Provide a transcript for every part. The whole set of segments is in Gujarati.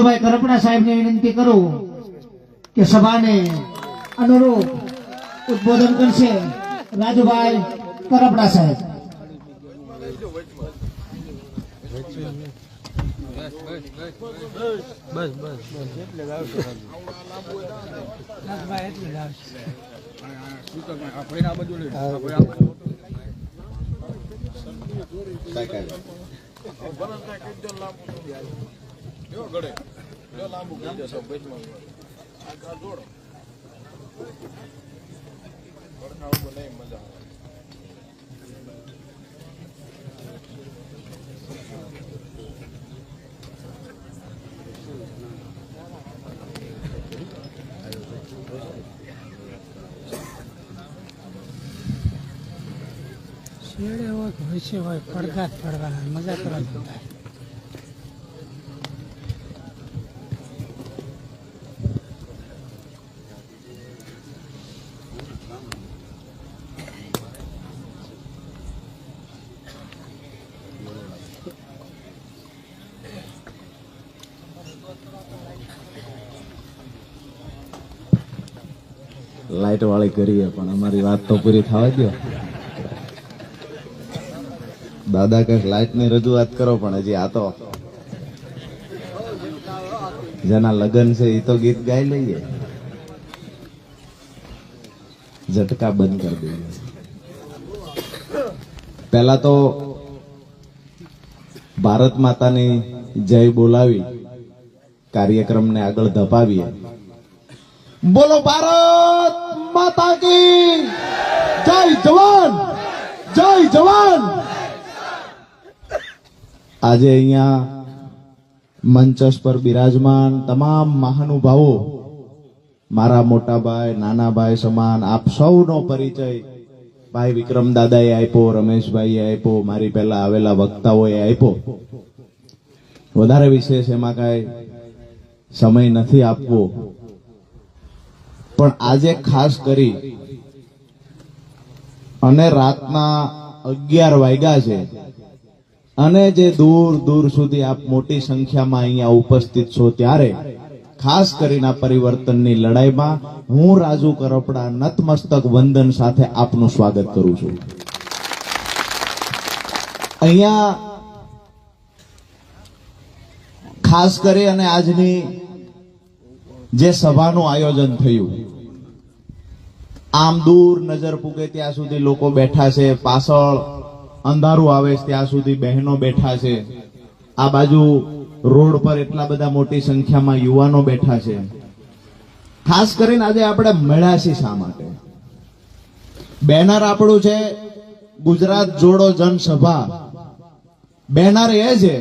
ભાઈ કરપડા સાહેબને વિનંતી કરું કે સભાને અનુરૂપ ઉદ્બોધન કરશે રાજુભાઈ કરપડા સાહેબ. શેડે હોય કે વચ્ચે હોય પડઘા જ પડવાના મજા કરવાની થાય. લાઈટ વાળી કરીએ પણ અમારી વાત તો પૂરી થવા દો. દાદા કઈક લાઈટ ની રજૂઆત કરો પણ હજી આ તો જેના લગ્ન છે એ તો ગીત ગાઈ લઈએ. ઝટકા બંધ કરી દઈએ. પેલા તો ભારત માતાની જય બોલાવી કાર્યક્રમને આગળ ધપાવીએ. બોલો ભારત માતા કી જય. જવાન જય જવાન. આજે અહીંયા મંચસ પર બિરાજમાન તમામ મહાનુભાવો, મારા મોટા ભાઈ નાના ભાઈ સમાન આપ સૌનો પરિચય ભાઈ વિક્રમ દાદાએ આપ્યો, રમેશભાઈએ આપ્યો, મારી પહેલા આવેલા વક્તાઓએ આપ્યો. વધારે વિશેષ એમાં કઈ સમય નથી આપવો, પણ આજે ખાસ કરી અને રાતના 11 વાગ્યા છે અને જે દૂર દૂર સુધી આપ મોટી સંખ્યામાં અહીંયા ઉપસ્થિત છો, ત્યારે ખાસ કરીને પરિવર્તનની લડાઈમાં હું રાજુ કરપડા નતમસ્તક વંદન સાથે આપનું સ્વાગત કરું છું. અહીંયા ખાસ કરી અને આજની જે સભાનું આયોજન થયું, આમ દૂર નજર પૂગે ત્યાં સુધી લોકો બેઠા છે, પાછળ અંધારું આવે ત્યાં સુધી બહેનો બેઠા છે, આ બાજુ રોડ પર એટલા બધા મોટી સંખ્યામાં યુવાનો બેઠા છે. ખાસ કરીને આજે આપણે મળ્યા છીએ શા માટે? બેનર આપણું છે ગુજરાત જોડો જનસભા. બેનર એ છે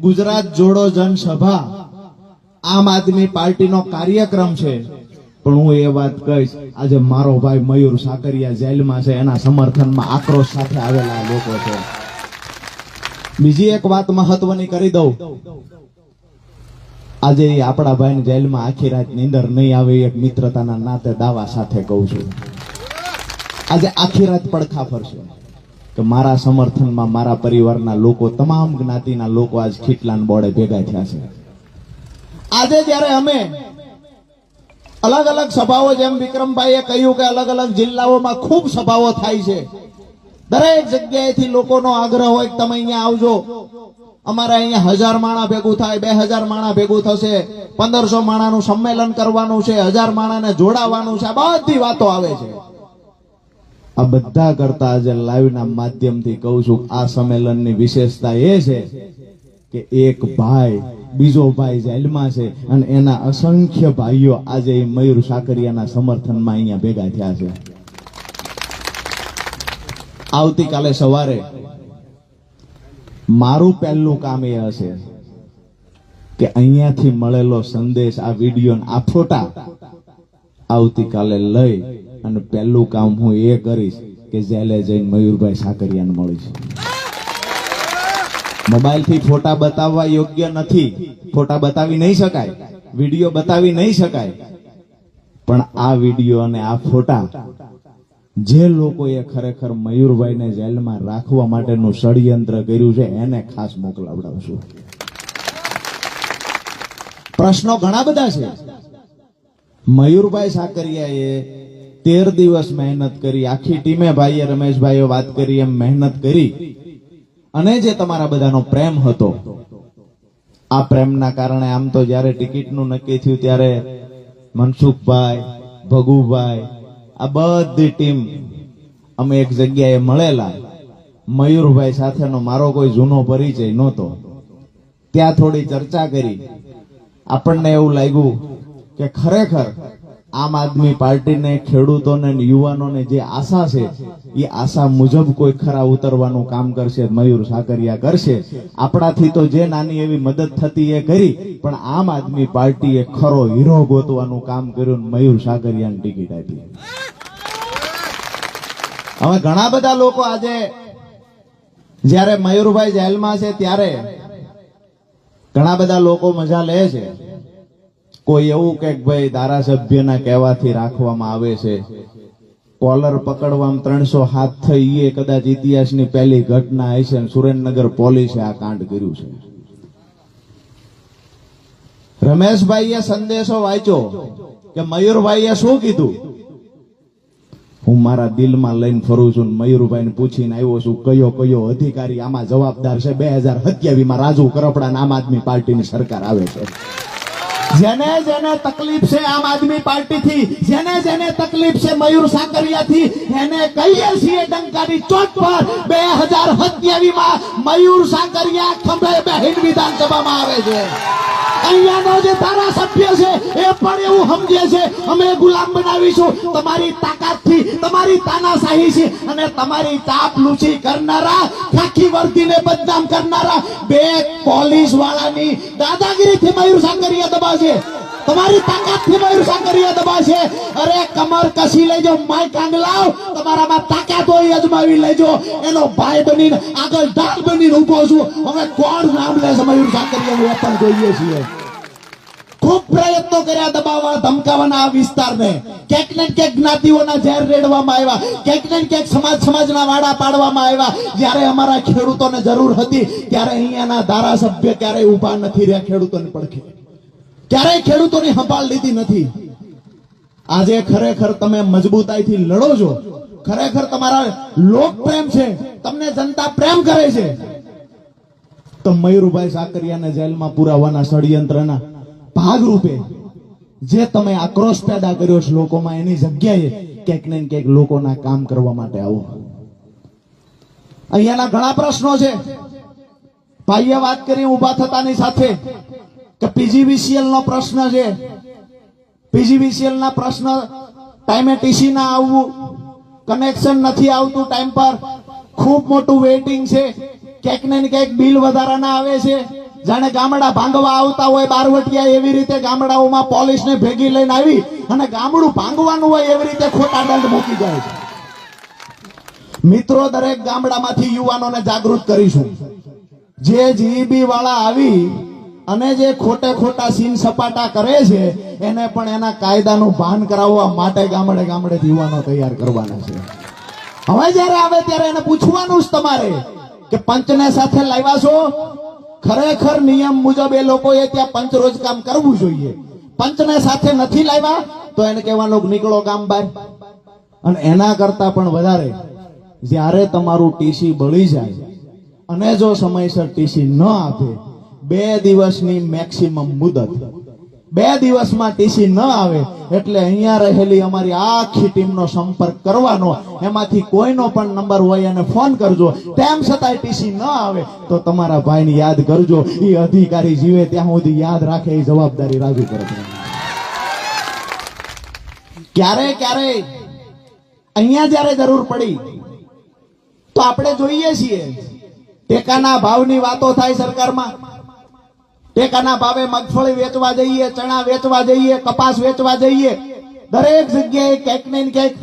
ગુજરાત જોડો જનસભા, આમ આદમી પાર્ટીનો કાર્યક્રમ છે. પણ હું એ વાત કહીશ, આજે મારો ભાઈ મયુર સાકરિયા જેલમાં છે, એના સમર્થનમાં આક્રોશ સાથે આવેલા લોકો છે. બીજી એક વાત મહત્વની કરી દઉં, આજે આપણા ભાઈને જેલમાં આખી રાત નીંદર નહીં આવે, એક મિત્રતાના નાતે દાવા સાથે કહું છું. આજે આખી રાત પડખા ફરશે કે મારા સમર્થનમાં મારા પરિવારના લોકો, તમામ જ્ઞાતિના લોકો આજ ખીટલાન બોર્ડે ભેગા થયા છે. આજે જયારે અમે અલગ અલગ સભાઓ, જેમ વિક્રમભાઈએ કહ્યું કે અલગ અલગ જિલ્લાઓમાં ખૂબ સભાઓ થાય છે, દરેક જગ્યાએથી લોકોનો આગ્રહ હોય કે તમે અહીંયા આવજો, અમારે અહીંયા 1000 માણા ભેગું થાય, 2000 માણા ભેગું થશે, 1500 માણાનું સંમેલન કરવાનું છે, 1000 માણાને જોડાવાનું છે, આ બધી વાતો આવે છે. આ બધા કરતા આજે લાઈવના માધ્યમથી કહું છું, આ સંમેલનની વિશેષતા એ છે કે એક ભાઈ, બીજો ભાઈ જેલમાં છે અને એના અસંખ્ય ભાઈઓ આજે મયુર સાકરિયાના સમર્થનમાં અહીંયા ભેગા થયા છે. આવતીકાલે સવારે મારું પહેલું કામ એ હશે કે અહીંયાથી મળેલો સંદેશ, આ વિડીયો, આ ફોટા આવતીકાલે લઈ અને પહેલું કામ હું એ કરીશ કે જેલે જઈને મયુરભાઈ સાકરિયાને મળીશ. મોબાઈલ થી ફોટા બતાવવા યોગ્ય નથી, ફોટા બતાવી નહીં શકાય, વિડીયો બતાવી નહીં શકાય, પણ આ વિડીયો અને આ ફોટા જે લોકોએ ખરેખર મયુરભાઈને જેલમાં રાખવા માટેનું ષડયંત્ર કર્યું છે એને ખાસ મોકલાવડાવશું. પ્રશ્નો ઘણા બધા છે. મયુરભાઈ સાકરિયાએ 13 દિવસ મહેનત કરી, આખી ટીમે ભાઈએ રમેશભાઈએ વાત કરી એમ મહેનત કરી, અને જે તમારા બધાનો પ્રેમ હતો, આ પ્રેમના કારણે આમ તો જયારે ટિકિટનું નક્કી થયું ત્યારે મનસુખભાઈ, ભગુભાઈ, આ બધી ટીમ અમે એક જગ્યાએ મળેલા. મયુરભાઈ સાથેનો મારો કોઈ જૂનો પરિચય નહોતો. ત્યાં થોડી ચર્ચા કરી. આપણને એવું લાગ્યું કે ખરેખર આમ આદમી પાર્ટીને, ખેડૂતોને, યુવાનોને જે આશા છે એ આશા મુજબ કોઈ ખરા ઉતરવાનું કામ કરશે, મયુર સાકરિયા કરશે. આપણાથી તો જે નાની એવી મદદ થતી એ કરી, પણ આમ આદમી પાર્ટીએ ખરો હીરો ગોતવાનું કામ કર્યું, મયુર સાકરિયાને ટિકિટ આપી. હવે ઘણા બધા લોકો આજે જ્યારે મયુરભાઈ જેલમાં છે ત્યારે ઘણા બધા લોકો મજા લે છે. કોઈ એવું કે ભાઈ ધારાસભ્યના કહેવાથી રાખવામાં આવે છે, કોલર પકડવામાં 300 હાથ થઈ, એ કદાચ ઇતિહાસની પહેલી ઘટના હશે. સુરેન્દ્રનગર પોલીસે આ કાંડ કર્યું છે. રમેશભાઈએ સંદેશો વાંચ્યો કે મયુરભાઈએ શું કીધું. હું મારા દિલમાં લઈને ફરું છું. મયુરભાઈને પૂછીને આવ્યો છું કયો કયો અધિકારી આમાં જવાબદાર છે. 2027 માં રાજુ કરપડા આમ આદમી પાર્ટીની સરકાર આવે છે. જેને જેને તકલીફ છે આમ આદમી પાર્ટીથી, જેને જેને તકલીફ છે મયુર સાકરિયાથી, એને કહીએ છીએ ડંકાની ચોટ પર 2027 માં મયુર સાકરિયા ખંભે બેહીને વિધાનસભામાં આવે છે. અહીંયાનો જે ધારાસભ્ય છે એ પણ એવું સમજે છે અમે ગુલામ બનાવીશું. તમારી તાકાતથી, તમારી તાનાશાહી છે અને તમારી ચાપલૂસી કરનારા, ખાખી વર્દીને બદનામ કરનારા બે પોલીસ વાળાની દાદાગીરીથી મયુર સાકરિયા દબાશે. તમારી તાકાતથી મયુર સાકરિયા દબાશે. અરે કમર કસી લેજો, માઈક આંગલાવ, તમારામાં તાકાત હોય અજમાવી લેજો. એનો ભાઈ બનીને આગળ ઢાલ બનીને ઉભો છું. હવે કોણ નામ લે છે મયુર સાકરિયાનું એ પણ જોઈએ છીએ. ખૂબ પ્રયત્નો કર્યા દબાવવા, ધમકાવાના આ વિસ્તારને. ક્યાંક ને ક્યાંક જ્ઞાતિઓના ઝેર રેડવામાં આવ્યા, ક્યાંક ને ક્યાંક સમાજના વાડા પાડવામાં આવ્યા. જ્યારે અમારા ખેડૂતોને જરૂર હતી ત્યારે અહીંયાના ધારાસભ્ય ક્યારેય ઉભા નથી રહ્યા ખેડૂતોની પડખે, ક્યારેય ખેડૂતોની સંભાળ લીધી નથી. આજે ખરેખર તમે મજબૂતાઈથી લડો છો, ખરેખર તમારા લોક પ્રેમ છે, તમને જનતા પ્રેમ કરે છે, તો મયુરભાઈ સાકરિયાને જેલમાં પુરાવાના ષડયંત્રના ભાગરૂપે જે તમે આક્રોશ પેદા કર્યો છે લોકોમાં, એની જગ્યાએ ક્યાંક ને ક્યાંક લોકોના કામ કરવા માટે આવો. અહીંયાના ઘણા પ્રશ્નો છે. ભાઈએ વાત કરી ઉભા થતાની સાથે કે પીજીવીસીએલ નો પ્રશ્ન છે. પીજીવીસીએલ ના પ્રશ્ન ટાઈમે ટીસી ના આવવું, કનેક્શન નથી આવતું ટાઈમ પર, ખૂબ મોટું વેઇટિંગ છે. ક્યાંક ને ક્યાંક બિલ વધારાના આવે છે. જાણે ગામડા ભાંગવા આવતા હોય બારવટિયા, એવી રીતે ગામડાઓમાં પોલીસને ભેગી લઈને આવી અને ગામડું ભાંગવાનું હોય એવી રીતે ખોટા દંડ મૂકી જાય છે. મિત્રો, દરેક ગામડામાંથી યુવાનોને જાગૃત કરીશું. જે જીબી વાળા આવી અને જે ખોટે ખોટા સીન સપાટા કરે છે એને પણ એના કાયદાનું ભાન કરાવવા માટે ગામડે ગામડેથી યુવાનો તૈયાર કરવાના છે. હવે જયારે આવે ત્યારે એને પૂછવાનું જ તમારે કે પંચને સાથે લાવ્યા છો. ખરેખર નિયમ મુજબ એ લોકોએ ત્યાં પંચ રોજ કામ કરવું જોઈએ. પંચને સાથે નથી લાવ્યા તો એને કહેવાનું નીકળો ગામ બહાર. અને એના કરતા પણ વધારે, જ્યારે તમારું ટીસી બળી જાય અને જો સમયસર ટીસી ન આપે, 2 દિવસની મેક્સિમમ મુદત, 2 દિવસમાં ટીસી ન આવે એટલે અહીંયા રહેલી અમારી આખી ટીમનો સંપર્ક કરવાનો. એમાંથી કોઈનો પણ નંબર હોય એને ફોન કરજો. તેમ છતાંય ટીસી ન આવે તો તમારા ભાઈને યાદ કરજો. એ અધિકારી જીવે ત્યાં સુધી યાદ રાખે એ જવાબદારી રાજુ કરે. ક્યારે ક્યારે અહીંયા જયારે જરૂર પડી તો આપણે જોઈએ છીએ ટેકાના ભાવની વાતો થાય સરકારમાં. ટેકાના ભાવે મગફળી વેચવા જઈએ, ચણા વેચવા જઈએ, કપાસ વેચવા જઈએ, દરેક જગ્યાએ ક્યાંક ને ક્યાંક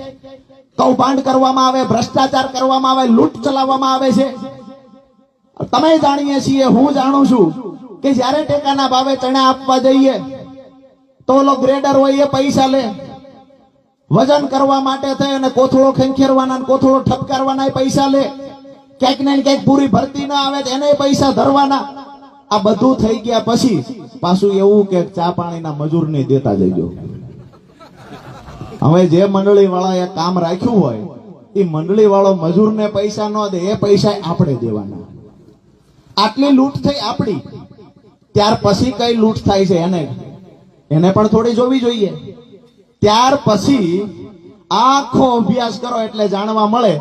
કૌભાંડ કરવામાં આવે, ભ્રષ્ટાચાર કરવામાં આવે, લૂંટ ચલાવવામાં આવે છે. તમે જાણીએ છીએ, હું જાણું છું કે જ્યારે ટેકાના ભાવે ચણા આપવા જઈએ તો ઓલો ગ્રેડર હોય એ પૈસા લે. વજન કરવા માટે થઈ અને કોથળો ખેંખેરવાના, કોથળો ઠપકારવાના પૈસા લે. ક્યાંક ને ક્યાંક પૂરી ભરતી ના આવે એને પૈસા ધરવાના. આ બધું થઈ ગયા પછી પાછું એવું કે ચા પાણીના મજૂરને દેતા જજો. હવે જે મંડળી વાળાએ કામ રાખ્યું હોય એ મંડળી વાળો મજૂરને પૈસા ન દે, એ પૈસા આપણે દેવાના. આટલી લૂંટ થઈ આપણી, ત્યાર પછી કઈ લૂંટ થાય છે એને પણ થોડી જોવી જોઈએ. ત્યાર પછી આખો અભ્યાસ કરો એટલે જાણવા મળે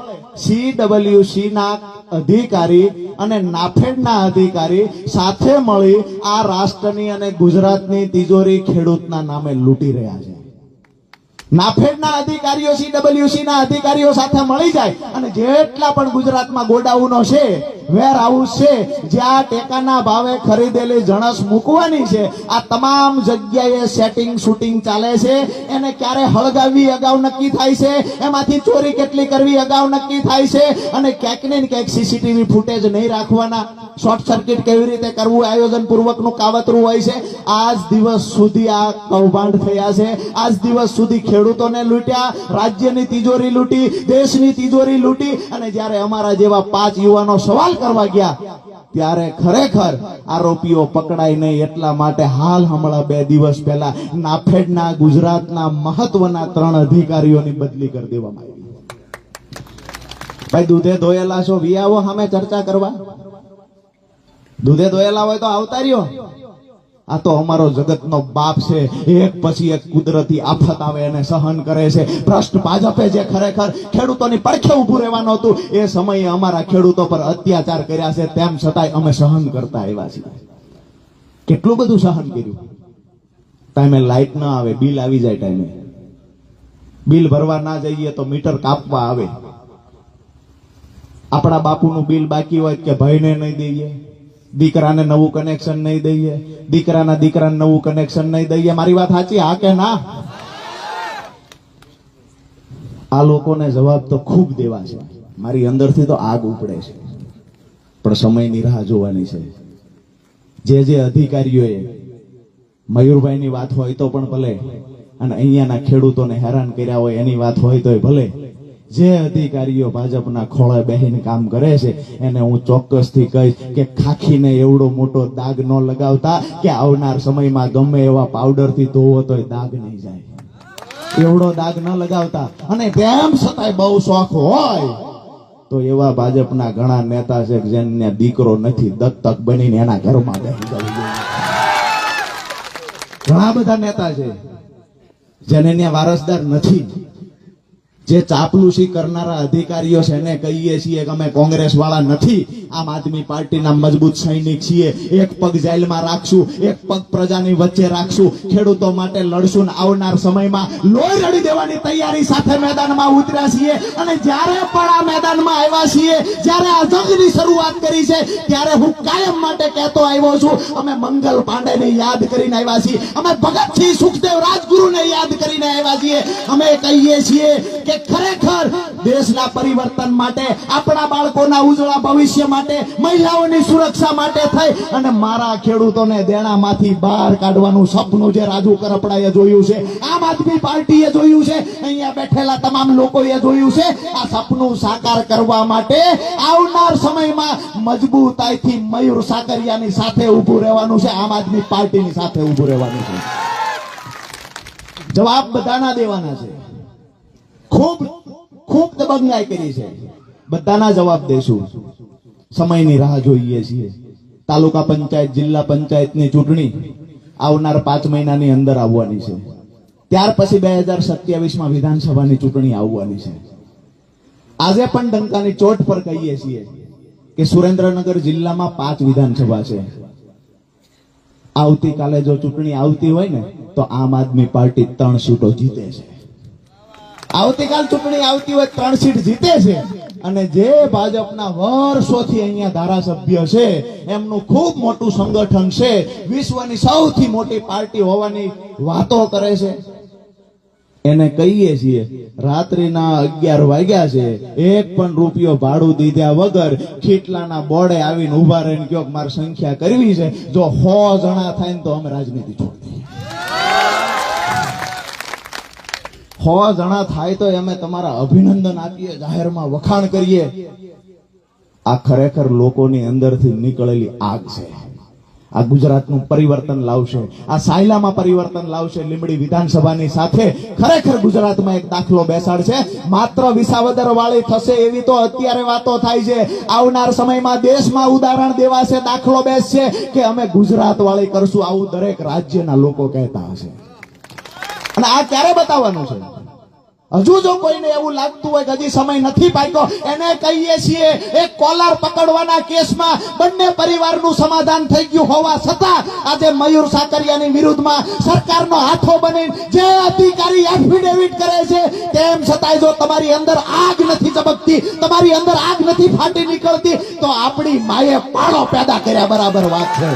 CWC ના અધિકારી અને નાફેડના અધિકારી સાથે મળી આ રાષ્ટ્રની અને ગુજરાતની તિજોરી ખેડૂતના નામે લૂંટી રહ્યા છે. નાફેડના અધિકારીઓ CWC ના અધિકારીઓ સાથે મળી જાય અને જેટલા પણ ગુજરાતમાં ગોડાઉનો છે, વેર હાઉસ છે, જ્યાં ટેકાના ભાવે ખરીદેલી જણસ મૂકવાની છે, આ તમામ જગ્યાએ સેટિંગ શૂટિંગ ચાલે છે. એને ક્યારે હળગાવવી અગાઉ નક્કી થાય છે, એમાંથી ચોરી કેટલી કરવી અગાઉ નક્કી થાય છે અને ક્યાંક ને ક્યાંક CCTV ફૂટેજ નહીં રાખવાના, શોર્ટ સર્કિટ કેવી રીતે કરવું આયોજન પૂર્વકનું કાવતરું હોય છે. આજ દિવસ સુધી આ કૌભાંડ થયા છે. આજ દિવસ સુધી ખેડૂતોને લૂંટ્યા, રાજ્યની તિજોરી લૂંટી, દેશની તિજોરી લૂંટી અને જ્યારે અમારા જેવા 5 યુવાનો સવાલ કરવા ગયા ત્યારે ખરેખર આરોપીઓ પકડાય નહીં. એટલા માટે હાલ હમણાં 2 દિવસ પહેલા નાફેડના ગુજરાતના મહત્વના 3 અધિકારીઓની બદલી કરી દેવામાં આવી. ભાઈ દૂધે ધોયેલા છો, વિયાવો સામે ચર્ચા કરવા. દૂધે ધોયેલા હોય તો આવતા રહ્યો. આ તો અમારો જગતનો બાપ છે. એક પછી એક કુદરતી આફત આવે એને સહન કરે છે. ભ્રષ્ટ ભાજપે જે ખરેખર ખેડૂતોની પડખે ઊભું રહેવાનું હતું એ સમયે અમારા ખેડૂતો પર અત્યાચાર કર્યા છે, તેમ છતાંય અમે સહન કરતા આવ્યા છીએ. કેટલું બધું સહન કર્યું. ટાઈમે લાઈટ ન આવે, બિલ આવી જાય, ટાઈમે બિલ ભરવા ના જઈએ તો મીટર કાપવા આવે. આપણા બાપુનું બિલ બાકી હોય કે ભાઈને નહીં દઈએ, દીકરાને નવું કનેક્શન નહીં દઈએ, દીકરાના દીકરાને નવું કનેક્શન નહીં દઈએ. મારી વાત સાચી? હા કે ના? આ લોકોને જવાબ તો ખૂબ દેવા છે. મારી અંદરથી તો આગ ઉપડે છે, પણ સમયની રાહ જોવાની છે. જે અધિકારીઓએ મયુરભાઈની વાત હોય તો પણ ભલે, અને અહીંયાના ખેડૂતોને હેરાન કર્યા હોય એની વાત હોય તોય ભલે, જે અધિકારીઓ ભાજપના ખોળે બેહીને કામ કરે છે એને હું ચોક્કસથી કહીશ કે ખાખીને એવડો મોટો દાગ ન લગાવતા કે આવનાર સમયમાં ગમે એવા પાવડરથી ધોવો તોય દાગ નહીં જાય. એવડો દાગ ન લગાવતા. અને તેમ છતાંય બહુ શોખ હોય તો એવા ભાજપના ઘણા નેતા છે જેને દીકરો નથી, દત્તક બનીને એના ઘરમાં બેસી જવું જોઈએ. ઘણા બધા નેતા છે જેને ત્યાં વારસદાર નથી. જે ચાપલુસી કરનારા અધિકારીઓ છે એને કહીએ છીએ કે અમે કોંગ્રેસ વાળા નથી, આમ આદમી પાર્ટીના મજબૂત સૈનિક છીએ. એક પગ જેલમાં રાખશું, એક પગ પ્રજાની વચ્ચે રાખશું, ખેડૂતો માટે લડશું ને આવનાર સમયમાં લોહી રડી દેવાની તૈયારી સાથે મેદાનમાં ઉતર્યા છીએ. અને જ્યારે પણ આ મેદાનમાં આવ્યા છીએ, જ્યારે આ જંગની શરૂઆત કરી છે, ત્યારે હું કાયમ માટે કહેતો આવ્યો છું, અમે મંગલ પાંડેને યાદ કરીને આવ્યા છીએ, અમે ભગતસિંહ સુખદેવ રાજગુરુને યાદ કરીને આવ્યા છીએ. અમે કહીએ છીએ કે ખરેખર દેશના પરિવર્તન માટે, આપણા બાળકોના ઉજળા ભવિષ્ય માટે, મહિલાઓની સુરક્ષા માટે થઈ અને મારા ખેડૂતોને દેણામાંથી બહાર કાઢવાનું સપનું જે રાજુ કરપડાએ જોયું છે, આમ આદમી પાર્ટીએ જોયું છે, અહીંયા બેઠેલા તમામ લોકોએ જોયું છે, આ સપનું સાકાર કરવા માટે આવનાર સમયમાં મજબૂતાઈથી મયુર સાકરિયાની સાથે ઊભું રહેવાનું છે, આમ આદમી પાર્ટીની સાથે ઊભું રહેવાનું છે. જવાબ બધાના દેવાના છે. ખૂબ દબંગાઈ કરી છે, બધાના જવાબ દેશું. સમયની રાહ જોઈએ છીએ. તાલુકા પંચાયત, જિલ્લા પંચાયતની ચૂંટણી આવનાર 5 મહિનાની અંદર આવવાની છે. ત્યાર પછી 2027માં વિધાનસભાની ચૂંટણી આવવાની છે. આજે પણ ડંકાની ચોટ પર કહીએ છીએ કે સુરેન્દ્રનગર જિલ્લામાં 5 વિધાનસભા છે. આવતીકાલે જો ચૂંટણી આવતી હોય ને તો આમ આદમી પાર્ટી 3 સીટો જીતે છે. આવતીકાલ ચૂંટણી આવતી હોય 3 સીટ જીતે છે. અને જે ભાજપના વર્ષોથી અહીંયા ધારાસભ્ય છે એમનું ખૂબ મોટું સંગઠન છે, વિશ્વની સૌથી મોટી પાર્ટી હોવાની વાતો કરે છે. એને કહીએ છીએ રાત્રિના 11 વાગ્યા છે, 1 પણ રૂપિયો ભાડું દીધા વગર ખીટલાના બોર્ડે આવીને ઉભા રહીને કયો કે મારે સંખ્યા કરવી છે, જો 100 જણા થાય ને તો અમે રાજનીતિ છોડી દઈએ. 100 જણા થાય તો અમે તમારા અભિનંદન આપીએ, જાહેરમાં વખાણ કરીએ. આ ખરેખર લોકોની અંદરથી નીકળેલી આગ છે. આ ગુજરાતનું પરિવર્તન લાવશે, આ સાયલામાં પરિવર્તન લાવશે. લીંબડી વિધાનસભાની સાથે ખરેખર ગુજરાતમાં એક દાખલો બેસાડશે. માત્ર વિસાવદર વાળી થશે એવી તો અત્યારે વાતો થાય છે. આવનાર સમયમાં દેશમાં ઉદાહરણ દેવાશે, દાખલો બેસશે કે અમે ગુજરાત વાળી કરશું, આવું દરેક રાજ્યના લોકો કહેતા હશે. અને આ ક્યારે બતાવવાનું છે? હજુ જો કોઈને એવું લાગતું હોય કે હજી સમય નથી પાક્યો, એને કહીએ છીએ એક કોલાર પકડવાના કેસમાં બંને પરિવારનું સમાધાન થઈ ગયું હોવા છતાં આજે મયુર સાકરિયાની વિરુદ્ધમાં સરકારનો હાથો બની જે અધિકારી એફિડેવિટ કરે છે, તેમ છતાંય જો તમારી અંદર આગ નથી ચમકતી, તમારી અંદર આગ નથી ફાટી નીકળતી, તો આપણી માએ પાળો પેદા કર્યા બરાબર વાત છે.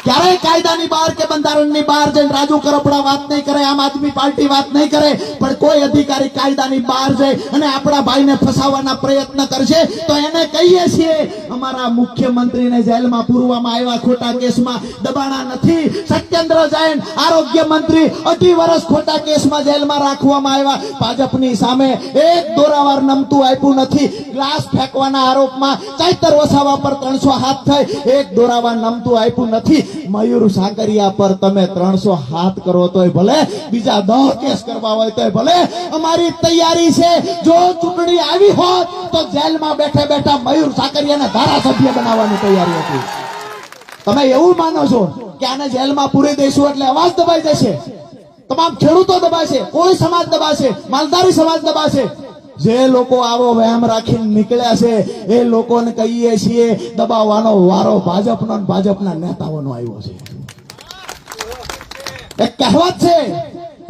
ક્યારેય કાયદાની બહાર કે બંધારણની બહાર જઈને રાજુ કરપડા વાત નહીં કરે, આમ આદમી પાર્ટી વાત નહીં કરે, પણ કોઈ અધિકારી કાયદાની બહાર જાય અને આપણા ભાઈને ફસાવવાના પ્રયત્ન કરશે તો એને કહીએ છીએ અમારા મુખ્યમંત્રીને જેલમાં પૂરવામાં આવ્યા ખોટા કેસમાં દબાણા નથી. સત્યેન્દ્ર જૈન આરોગ્ય મંત્રી 2.5 વર્ષ ખોટા કેસમાં જેલમાં રાખવામાં આવ્યા. ભાજપની સામે એક દોરાવાર નમતું આપ્યું નથી. ગ્લાસ ફેંકવાના આરોપમાં ચૈતર વસાવા પર 300 હાથ થઈ, એક દોરાવાર નમતું આપ્યું નથી. મયુર સાકરિયા પર તમે 300 હાથ કરો તોય ભલે, બીજા 10 કેસ કરવા હોય તોય ભલે, અમારી તૈયારી છે. જો ચૂંટણી આવી હોત તો જેલમાં બેઠા બેઠા મયુર સાકરિયાને ધારાસભ્ય બનાવવાની તૈયારી હતી. તમે એવું માનો છો કે આને જેલમાં પૂરી દઈશું એટલે અવાજ દબાઈ જશે, તમામ ખેડૂતો દબાશે, કોળી સમાજ દબાશે, માલધારી સમાજ દબાશે? જે લોકો આવો વહેમ રાખીને નીકળ્યા છે એ લોકોને કહીએ છીએ દબાવવાનો વારો ભાજપનો અને ભાજપના નેતાઓનો આવ્યો છે. એક કહેવત છે,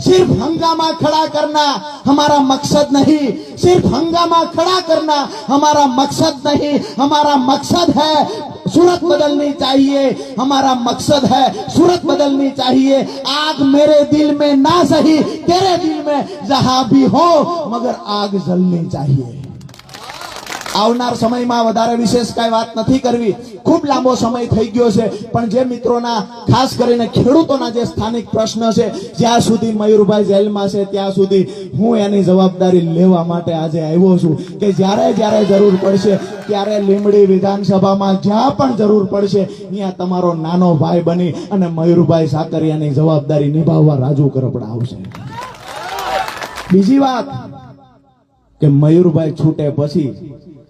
सिर्फ हंगामा खड़ा करना हमारा मकसद नहीं, सिर्फ हंगामा खड़ा करना हमारा मकसद नहीं, हमारा मकसद है सूरत बदलनी चाहिए, हमारा मकसद है सूरत बदलनी चाहिए. आग मेरे दिल में ना सही तेरे दिल में जहां भी हो मगर आग जलनी चाहिए. આવનાર સમયમાં વધારે વિશેષ કઈ વાત નથી કરવી, ખૂબ લાંબો સમય થઈ ગયો છે. પણ જે મિત્રોના ખાસ કરીને ખેડૂતોના જે સ્થાનિક પ્રશ્ન છે, જ્યાં સુધી મયુરભાઈ જેલમાં છે ત્યાં સુધી હું એની જવાબદારી લેવા માટે આજે આવ્યો છું કે જ્યારે જ્યારે જરૂર પડશે ત્યારે લીંબડી વિધાનસભામાં જ્યાં પણ જરૂર પડશે ત્યાં તમારો નાનો ભાઈ બની અને મયુરભાઈ સાકરિયાની જવાબદારી નિભાવવા રાજુ કરપડા આવશે. બીજી વાત કે મયુરભાઈ છૂટે પછી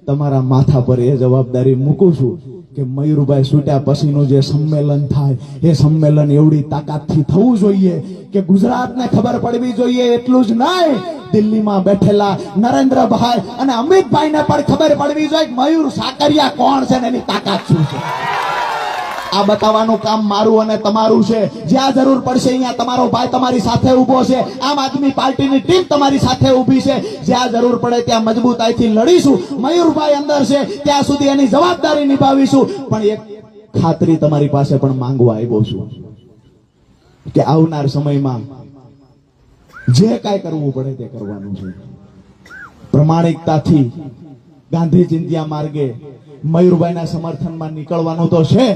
તમારા માથા પર એ જવાબદારી મૂકું છું કે મયુરભાઈ છૂટ્યા પછીનું જે સંમેલન થાય એ સંમેલન એવડી તાકાતથી થવું જોઈએ કે ગુજરાતને ખબર પડવી જોઈએ. એટલું જ નહીં, દિલ્હીમાં બેઠેલા નરેન્દ્રભાઈ અને અમિતભાઈને પણ ખબર પડવી જોઈએ કે મયુર સાકરિયા કોણ છે ને એની તાકાત શું છે. આ બતાવવાનું કામ મારું અને તમારું છે. જ્યાં જરૂર પડશે અહીંયા તમારો ભાઈ તમારી સાથે ઊભો છે, આમ આદમી પાર્ટીની ટીમ તમારી સાથે ઊભી છે. જ્યાં જરૂર પડે ત્યાં મજબૂતાઈથી લડીશું. મયુરભાઈ અંદર છે ત્યાં સુધી એની જવાબદારી નિભાવીશું. પણ એક ખાતરી તમારી પાસે પણ માંગવા આવ્યો છું કે આવનાર સમયમાં જે કાંઈ કરવું પડે તે કરવાનું છે. પ્રમાણિકતાથી ગાંધી ચિંધ્યા માર્ગે મયુરભાઈના સમર્થનમાં નીકળવાનું તો છે,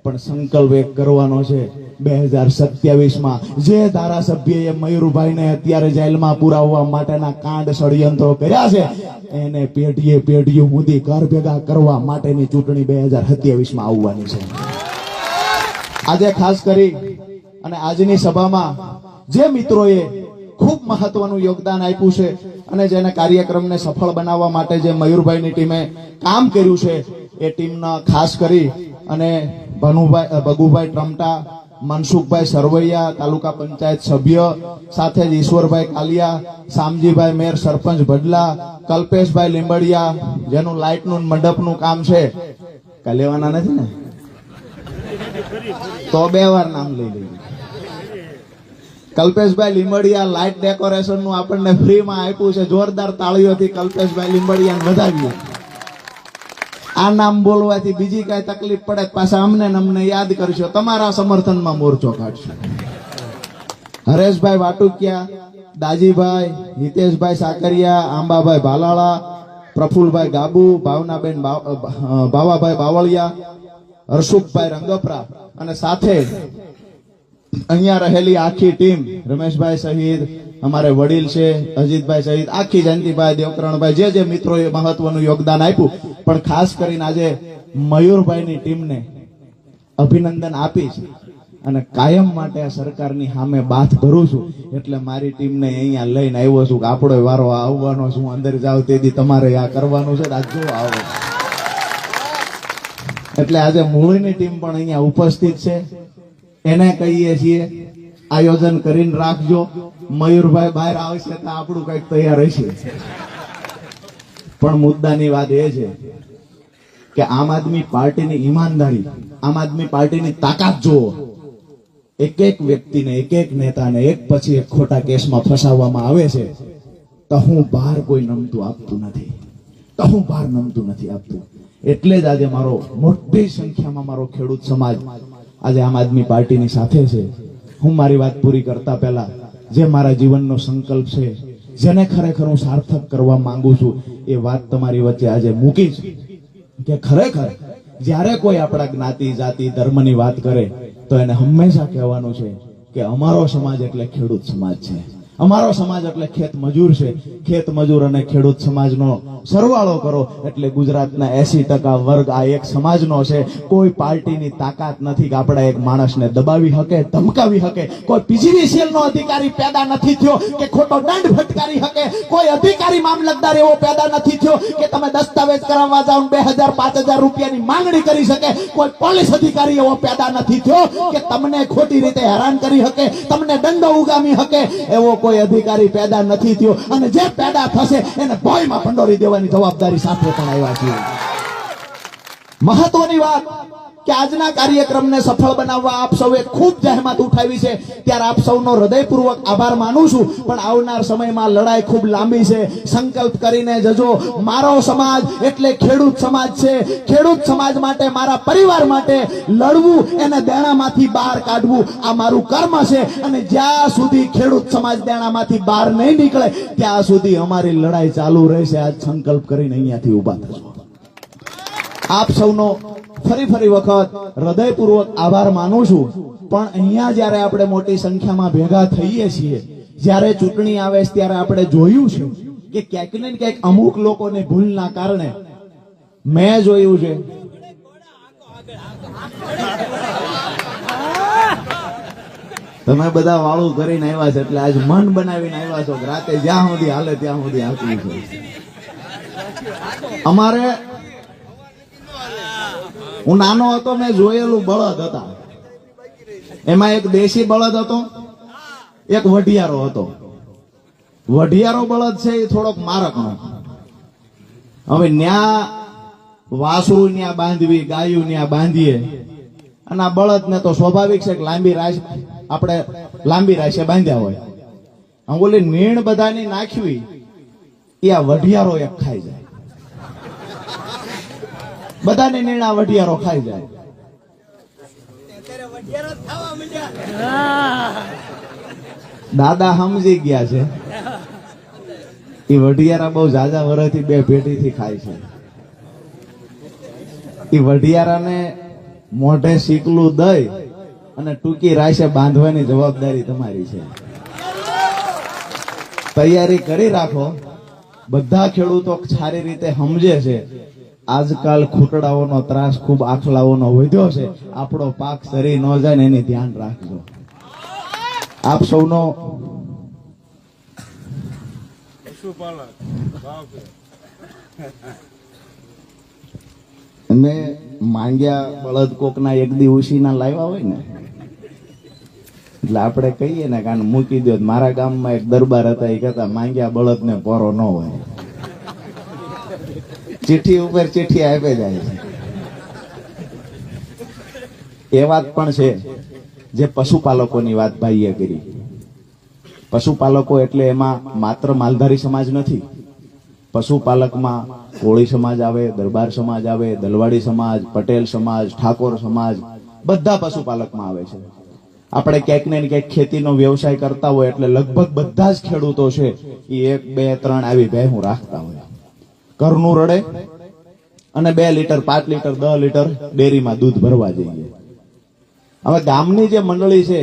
પણ સંકલ્પ એક કરવાનો છે 2027માં જે ધારાસભ્યએ મયુરભાઈને અત્યારે જેલમાં પુરાવવા માટેના કાંડ ષડયંત્રો કર્યા છે એને પેઢીએ પેઢીઓ સુધી ઘર ભેગા કરવા માટેની ચૂંટણી 2027માં આવવાની છે. આજે ખાસ કરી અને આજની સભામાં જે મિત્રોએ ખૂબ મહત્વનું યોગદાન આપ્યું છે અને જેને કાર્યક્રમને સફળ બનાવવા માટે જે મયુરભાઈની ટીમે કામ કર્યું છે એ ટીમના ખાસ કરી અને ભગુભાઈ ટ્રમટા, મનસુખભાઈ સરવૈયા તાલુકા પંચાયત સભ્ય, સાથે જ ઈશ્વરભાઈ કાલિયા, શામજીભાઈ મેર સરપંચ ભડલા, કલ્પેશભાઈ લીંબડિયા જેનું લાઇટનું મંડપનું કામ છે. કઈ લેવાના નથી ને તો 2 વાર નામ લઈ લઈએ. કલ્પેશભાઈ લીંબડિયા લાઇટ ડેકોરેશન નું આપણને ફ્રીમાં આપ્યું છે. જોરદાર તાળીઓથી કલ્પેશભાઈ લીંબડિયાને વધાવીએ. આ નામ બોલવાથી બીજી કઈ તકલીફ પડે પાછા અમને યાદ કરશો, તમારા સમર્થનમાં મોરચો કાઢશો. હરેશભાઈ વાટુકિયા, દાજીભાઈ, હિતેશભાઈ સાકરિયા, આંબાભાઈ ભાલાળા, પ્રફુલભાઈ ગાબુ, ભાવનાબેન ભાવાભાઈ બાવળિયા, હર્ષુખભાઈ રંગપરા અને સાથે અહીંયા રહેલી આખી ટીમ, રમેશભાઈ સહિત અમારે વડીલ છે, અજીતભાઈ સહિત આખી જયંતિભાઈ, દેવકરણભાઈ, જે મિત્રોએ મહત્વનું યોગદાન આપ્યું. પણ ખાસ કરીને આજે મયુરભાઈની ટીમને અભિનંદન આપીશ અને કાયમ માટે આ સરકારની સામે બાથ ભરું છું. એટલે મારી ટીમને અહીંયા લઈને આવ્યો છું કે આપણો વારો આવવાનો છું. અંદર જાવ તેથી તમારે આ કરવાનું છે. આજ જો આવો એટલે આજે મૂળની ટીમ પણ અહીંયા ઉપસ્થિત છે. એને કહીએ છીએ આયોજન કરીને રાખજો. મયુરભાઈ બહાર આવશે તો આપણું કઈક તૈયાર હશે. પણ મુદ્દાની વાત એ છે કે આમ આદમી પાર્ટીની ઈમાનદારી, આમ આદમી પાર્ટીની તાકાત જુઓ. એક એક વ્યક્તિને, એક એક નેતાને એક પછી એક ખોટા કેસમાં ફસાવવામાં આવે છે તો હું બહાર કોઈ નમતું આપતું નથી, તો હું બહાર નમતું નથી આપતું. એટલે જ આજે મારો મોટી સંખ્યામાં મારો ખેડૂત સમાજ આજે આમ આદમી પાર્ટીની સાથે છે. હું મારી વાત પૂરી કરતા પહેલા જે મારા જીવનનો સંકલ્પ છે, જેને ખરેખર હું સાર્થક કરવા માંગુ છું, એ વાત તમારી વચ્ચે આજે મૂકીશ કે ખરેખર જ્યારે કોઈ આપણા જ્ઞાતિ, જાતિ, ધર્મની વાત કરે તો એને હંમેશા કહેવાનું છે કે અમારો સમાજ એટલે ખેડૂત સમાજ છે, અમારો સમાજ એટલે ખેત મજૂર છે. ખેત મજૂર અને ખેડૂત સમાજનો સરવાળો કરો એટલે ગુજરાતના 80% વર્ગ આ એક સમાજનો છે. કોઈ પાર્ટીની તાકાત નથી કે આપણા એક માણસને દબાવી શકે, ધમકાવી શકે. કોઈ PGVCL નો અધિકારી પેદા નથી થયો કે ખોટો દંડ ફટકારી શકે. કોઈ અધિકારી મામલતદાર એવો પેદા નથી થયો કે તમે દસ્તાવેજ કરાવવા જાઓ 2000-5000 રૂપિયાની માંગણી કરી શકે. કોઈ પોલીસ અધિકારી એવો પેદા નથી થયો કે તમને ખોટી રીતે હેરાન કરી શકે, તમને દંડો ઉગામી શકે. એવો કોઈ અધિકારી પેદા નથી થયો. અને જે પેદા થશે એને ભોયમાં ભંડોરી દેવાની જવાબદારી સાથે પણ આવ્યા છીએ. મહત્વની વાત કે આજના કાર્યક્રમને સફળ બનાવવા આપ સૌએ ખૂબ જહેમત ઉઠાવી છે, ત્યારે આપ સૌનો હૃદયપૂર્વક આભાર માનું છું. પણ આવનાર સમયમાં લડાઈ ખૂબ લાંબી છે. સંકલ્પ કરીને જજો. મારો સમાજ એટલે ખેડૂત સમાજ છે. ખેડૂત સમાજ માટે, મારા પરિવાર માટે લડવું, એને દેણામાંથી બહાર કાઢવું આ મારું કર્મ છે. અને જ્યાં સુધી ખેડૂત સમાજ દેણામાંથી બહાર નહીં નીકળે ત્યાં સુધી અમારી લડાઈ ચાલુ રહેશે. આજ સંકલ્પ કરીને અહીંયાથી ઉભા થજો. આપ સૌનો ફરી વખત હૃદયપૂર્વક આભાર માનું છું. પણ અહીંયા જ્યારે આપણે મોટી સંખ્યામાં ભેગા થઈએ છીએ, જ્યારે ચૂંટણી આવે છે ત્યારે આપણે જોયું છે કે ક્યાંક ને ક્યાંક અમુક લોકોની ભૂલના કારણે મેં જોયું છે તમે બધા વાળું કરીને આવ્યા છે એટલે આજ મન બનાવીને આવ્યા છો. રાતે જ્યાં સુધી હાલે ત્યાં સુધી હાલતું છે. અમારે હું નાનો હતો મેં જોયેલું બળદ હતા. એમાં એક દેશી બળદ હતો, એક વઢિયારો હતો. વઢિયારો બળદ છે એ થોડોક મારકનો. હવે ન્યા વાસરું ન્યા બાંધવી, ગાયું ન્યા બાંધીએ અને આ બળદને તો સ્વાભાવિક છે કે લાંબી રાશ આપણે લાંબી રાશે બાંધ્યા હોય. આમ બોલી નીણ બધાની નાખવી એ આ વઢિયારો એક ખાઈ જાય. બધાને નીણા વઢિયારો ખાઈ જાય. દાદા સમજી ગયા છે એ વઢિયારા બહુ ઝાઝા વર્ષથી બે પેઢીથી ખાય છે. એ વઢિયારાને મોઢે શીકલું દઈ અને ટૂંકી રાશે બાંધવાની જવાબદારી તમારી છે. તૈયારી કરી રાખો. બધા ખેડૂતો સારી રીતે સમજે છે આજકાલ ખૂટડાઓનો ત્રાસ ખૂબ આખલાઓનો વધ્યો છે. આપણો પાક સરી ન જાય ને એની ધ્યાન રાખજો. આપ સૌનો મેં માંગ્યા બળદ કોકના એક દી ઉશીના લાવ્યા હોય ને એટલે આપણે કહીએ ને કારણ મૂકી દો. મારા ગામમાં એક દરબાર હતા, એ કહેતા માંગ્યા બળદ ને પોરો ન હોય. ચિઠ્ઠી ઉપર ચિઠ્ઠી આપે જાય છે. એ વાત પણ છે જે પશુપાલકોની વાત ભાઈએ કરી. પશુપાલકો એટલે એમાં માત્ર માલધારી સમાજ નથી. પશુપાલકમાં કોળી સમાજ આવે, દરબાર સમાજ આવે, દલવાડી સમાજ, પટેલ સમાજ, ઠાકોર સમાજ, બધા પશુપાલકમાં આવે છે. આપણે ક્યાંક ને ક્યાંક ખેતીનો વ્યવસાય કરતા હોય એટલે લગભગ બધા જ ખેડૂતો છે એ 1, 2, 3 આવી ભેહું રાખતા હોય. ઘરનું રડે અને 2 લીટર, 5 લીટર, 10 લીટર ડેરીમાં દૂધ ભરવા જઈએ. હવે ગામની જે મંડળી છે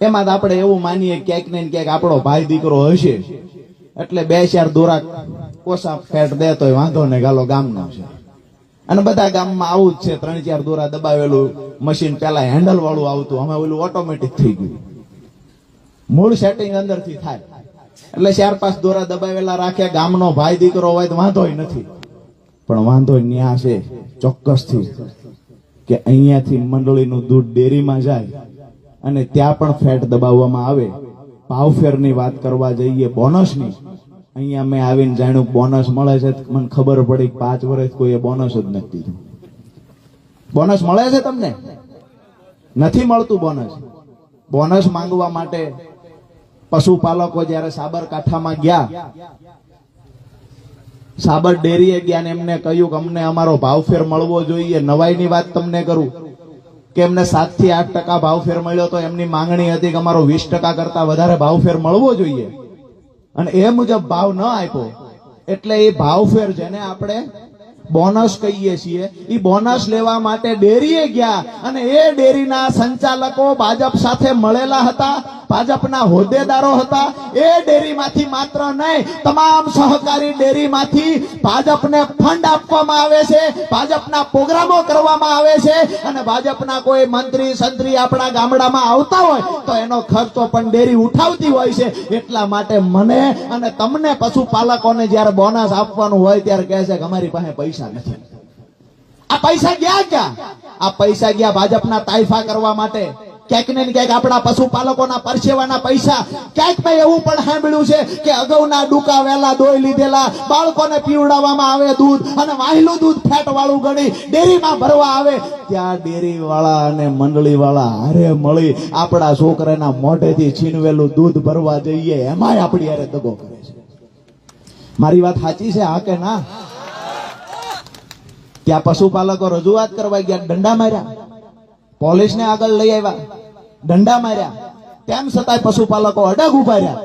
એમાં આપણે એવું માનીએ ક્યાંક ને ક્યાંક આપણો ભાઈ દીકરો હશે એટલે 2-4 દોરા કોસા ફેટ દે તો વાંધો ને ગાલો ગામનો છે. અને બધા ગામમાં આવું જ છે, 3-4 દોરા દબાવેલું મશીન, પેલા હેન્ડલ વાળું આવતું, હવે ઓલું ઓટોમેટિક થઈ ગયું. મૂળ સેટિંગ અંદરથી થાય એટલે 4-5 દોરા દબાવેલા રાખે. ગામનો ભાઈ દીકરો હોય તો વાંધોય નથી, પણ વાંધો ન્યા છે ચોક્કસથી કે અહીંયાથી મંડળીનું દૂધ ડેરીમાં જાય અને ત્યાં પણ ફેટ દબાવવામાં આવે. ભાવફેરની વાત કરવા જઈએ, બોનસની, અહીંયા મેં આવીને જાણ્યું બોનસ મળે છે. મને ખબર પડી 5 વર્ષ કોઈએ બોનસ જ નથી દીધું. બોનસ મળે છે તમને? નથી મળતું બોનસ. બોનસ માંગવા માટે પશુપાલકો જયારે સાબરકાંઠામાં ગયા, સાબર ડેરીએ ગયા ને એમને કહ્યું કે અમને અમારો ભાવફેર મળવો જોઈએ. નવાઈની વાત તમને કરું કે એમને 7 થી 8% ભાવફેર મળ્યો તો એમની માંગણી હતી કે અમારો 20% કરતા વધારે ભાવફેર મળવો જોઈએ, અને એ મુજબ ભાવ ન આપ્યો એટલે એ ભાવફેર જેને આપણે બોનસ કહીએ છીએ, એ બોનસ લેવા માટે ડેરીએ ગયા અને એ ડેરીના સંચાલકો ભાજપ સાથે મળેલા હતા, ભાજપના હોદ્દેદારો હતા. એ ડેરીમાંથી માત્ર નહીં, તમામ સહકારી ડેરીમાંથી ભાજપને ફંડ આપવામાં આવે છે, ભાજપના પ્રોગ્રામો કરવામાં આવે છે, અને ભાજપના કોઈ મંત્રી સંત્રી આપણા ગામડામાં આવતા હોય તો એનો ખર્ચો પણ ડેરી ઉઠાવતી હોય છે. એટલા માટે મને અને તમને પશુપાલકોને જ્યારે બોનસ આપવાનું હોય ત્યારે કહે છે કે અમારી પાસે પૈસા નથી. આ પૈસા ગયા ક્યાં? આ પૈસા ગયા ભાજપના તાઇફા કરવા માટે. ક્યાંક ને ક્યાંક આપણા પશુપાલકોના પરસેવાના પૈસા. ક્યાંક મેં એવું પણ સાંભળ્યું છે કે અગાઉના ડૂકા વેલા દોઈ લીધેલા, બાળકોને પીવડાવવામાં આવે દૂધ, અને વાહેલું દૂધ ફેટ વાળું ગણી ડેરીમાં ભરવા આવે, ત્યાં ડેરી વાળા અને મંડળી વાળા હારે મળી આપણા છોકરાના મોઢેથી છીનવેલું દૂધ ભરવા જઈએ, એમાંય આપણી હારે દગો કરે છે. મારી વાત સાચી છે હા કે ના? ત્યાં પશુપાલકો રજૂઆત કરવા ગયા, દંડા માર્યા, પોલીસને આગળ લઈ આવ્યા, દંડા માર્યા, તેમ છતાંય પશુપાલકો અડગ ઉભા રહ્યા.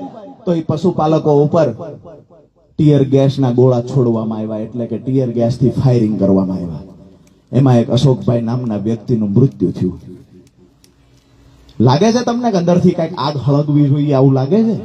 તો એ પશુપાલકો ઉપર ટીયર ગેસના ગોળા છોડવામાં આવ્યા, એટલે કે ટીયર ગેસથી ફાયરિંગ કરવામાં આવ્યા. એમાં એક અશોકભાઈ નામના વ્યક્તિનું મૃત્યુ થયું. લાગે છે તમને કે અંદરથી કઈક આગ હળગવી જોઈએ આવું લાગે છે?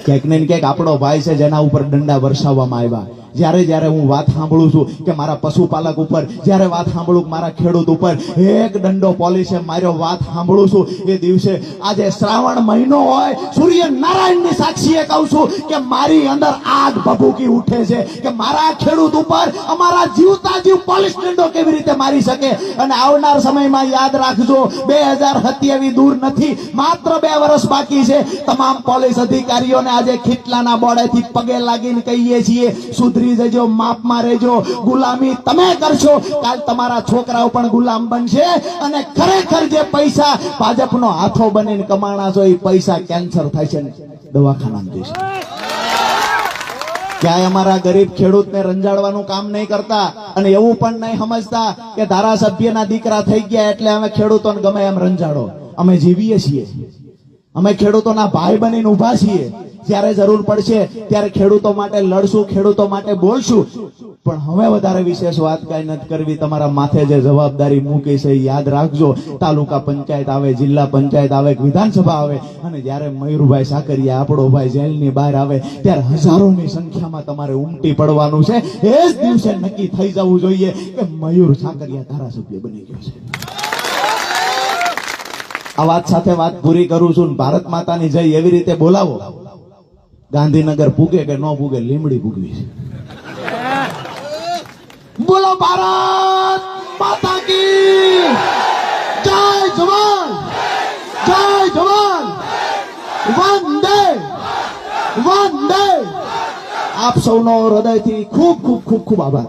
ક્યાંક ને ક્યાંક આપણો ભાઈ છે જેના ઉપર દંડા વરસાવવામાં આવ્યા. જ્યારે હું વાત સાંભળું છું કે મારા પશુપાલક ઉપર, જ્યારે વાત સાંભળું મારા ખેડૂત ઉપર એક દંડો પોલીસે માર્યો, વાત સાંભળું છું એ દિવસે, આજે શ્રાવણ મહિનો હોય, સૂર્યનારાયણની સાક્ષીએ કહું છું કે મારી અંદર આગ ભભૂકી ઉઠે છે કે મારા ખેડૂત ઉપર અમારા જીવતા જીવ પોલીસ દંડો કેવી રીતે મારી શકે. અને આવનાર સમયમાં યાદ રાખજો, 2027 દૂર નથી, માત્ર 2 વર્ષ બાકી છે. તમામ પોલીસ અધિકારીઓને આજે ખીટલાના બોડેથી પગે લાગીને કહીએ છીએ, સુધરી જજો, માપમાં રહેજો. ગુલામી તમે કરશો, કાલ તમારા છોકરાઓ પણ ગુલામ બનશે, અને ખરેખર જે પૈસા ભાજપનો હાથો બનીને કમાણા છો એ પૈસા કેન્સર થાય છે, દવાખાનામાં જશે. ક્યાંય અમારા ગરીબ ખેડૂતને રંજાડવાનું કામ નહીં કરતા, અને એવું પણ નહીં સમજતા કે ધારાસભ્યના દીકરા થઈ ગયા એટલે અમે ખેડૂતોને ગમે એમ રંજાડો. અમે જીવીએ છીએ, અમે ખેડૂતોના ભાઈ બનીને ઉભા છીએ. જ્યારે જરૂર પડશે ત્યારે ખેડૂતો માટે લડશું, ખેડૂતો માટે બોલશું. પણ હવે વધારે વિશેષ વાત કઈ નથી કરવી. તમારા માથે જે જવાબદારી મૂકી છે એ યાદ રાખજો. તાલુકા પંચાયત આવે, જિલ્લા પંચાયત આવે, વિધાનસભા આવે, અને જ્યારે મયુરભાઈ સાકરિયા આપણો ભાઈ જેલની બહાર આવે ત્યારે હજારોની સંખ્યામાં તમારે ઉમટી પડવાનું છે. એ જ દિવસે નક્કી થઈ જવું જોઈએ કે મયુર સાકરિયા ધારાસભ્ય બની ગયો છે. આ વાત સાથે વાત પૂરી કરું છું. ભારત માતાની જય એવી રીતે બોલાવો, ગાંધીનગર પૂગે કે ન પૂગે, લીમડી પૂગવી છે. બોલો ભારત માતા કી જય. જવાન જય જવાન, વંદે વંદે. આપ સૌનો હૃદયથી ખૂબ ખૂબ ખૂબ ખૂબ આભાર.